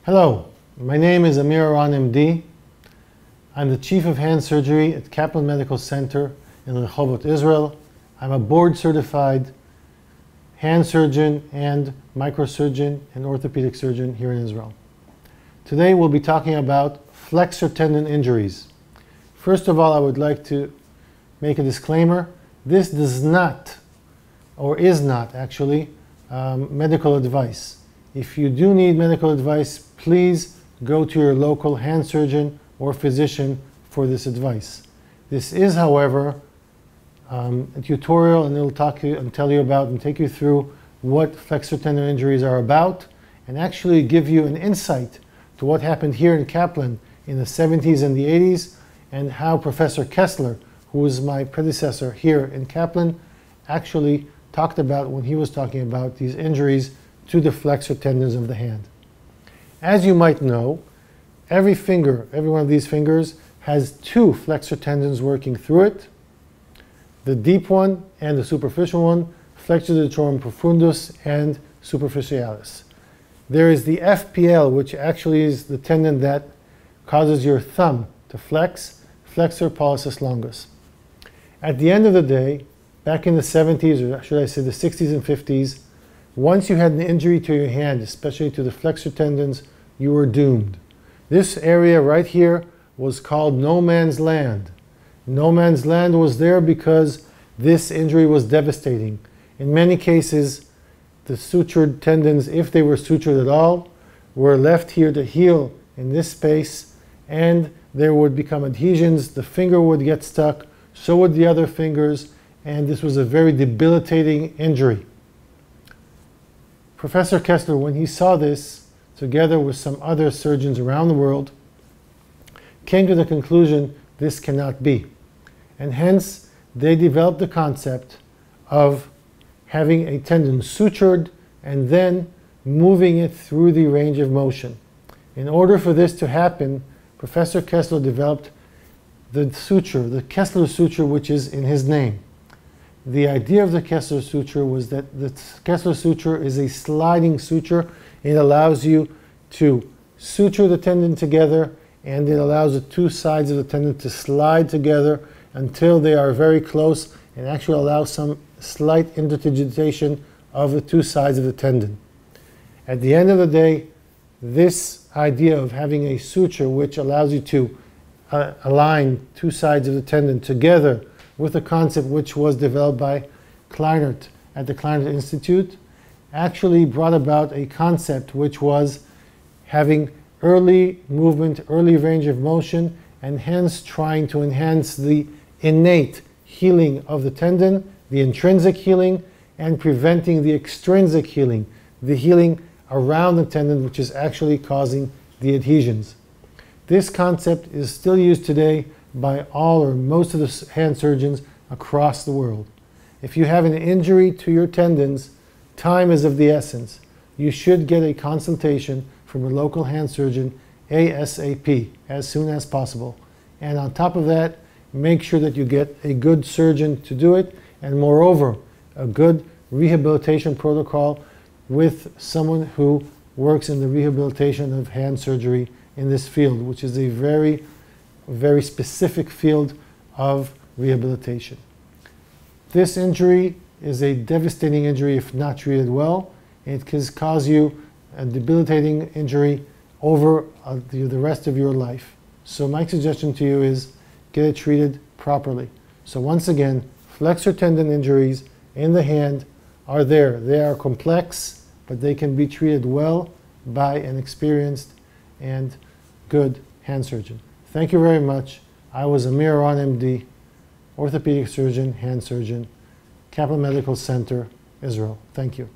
Hello, my name is Amir Oron, MD. I'm the Chief of Hand Surgery at Kaplan Medical Center in Rehovot, Israel. I'm a board-certified hand surgeon and microsurgeon and orthopedic surgeon here in Israel. Today we'll be talking about flexor tendon injuries. First of all, I would like to make a disclaimer. This does not, or is not actually, medical advice. If you do need medical advice, please go to your local hand surgeon or physician for this advice. This is, however, a tutorial, and it'll tell you about and take you through what flexor tendon injuries are about and actually give you an insight to what happened here in Kaplan in the 70s and the 80s and how Professor Kessler, who was my predecessor here in Kaplan, actually talked about when he was talking about these injuries to the flexor tendons of the hand. As you might know, every one of these fingers has two flexor tendons working through it, the deep one and the superficial one, flexor digitorum profundus and superficialis. There is the FPL, which actually is the tendon that causes your thumb to flex, flexor pollicis longus. At the end of the day, back in the 70s, or should I say the 60s and 50s, once you had an injury to your hand, especially to the flexor tendons, you were doomed. This area right here was called no man's land. No man's land was there because this injury was devastating. In many cases, the sutured tendons, if they were sutured at all, were left here to heal in this space, and there would become adhesions, the finger would get stuck, so would the other fingers, and this was a very debilitating injury. Professor Kessler, when he saw this, together with some other surgeons around the world, came to the conclusion this cannot be. And hence, they developed the concept of having a tendon sutured and then moving it through the range of motion. In order for this to happen, Professor Kessler developed the suture, the Kessler Suture, which is in his name. The idea of the Kessler Suture was that the Kessler Suture is a sliding suture. It allows you to suture the tendon together, and it allows the two sides of the tendon to slide together until they are very close and actually allow some slight interdigitation of the two sides of the tendon. At the end of the day, this idea of having a suture which allows you to align two sides of the tendon together with a concept which was developed by Kleinert at the Kleinert Institute, actually brought about a concept which was having early movement, early range of motion, and hence trying to enhance the innate healing of the tendon, the intrinsic healing, and preventing the extrinsic healing, the healing around the tendon, which is actually causing the adhesions. This concept is still used today by all or most of the hand surgeons across the world. If you have an injury to your tendons, time is of the essence. You should get a consultation from a local hand surgeon ASAP, as soon as possible. And on top of that, make sure that you get a good surgeon to do it, and moreover, a good rehabilitation protocol with someone who works in the rehabilitation of hand surgery in this field, which is a very specific field of rehabilitation. This injury is a devastating injury if not treated well. It can cause you a debilitating injury over the rest of your life. So my suggestion to you is get it treated properly. So once again, flexor tendon injuries in the hand are there. They are complex, but they can be treated well by an experienced and good hand surgeon. Thank you very much. I was Amir Oron, MD, orthopedic surgeon, hand surgeon, Kaplan Medical Center, Israel. Thank you.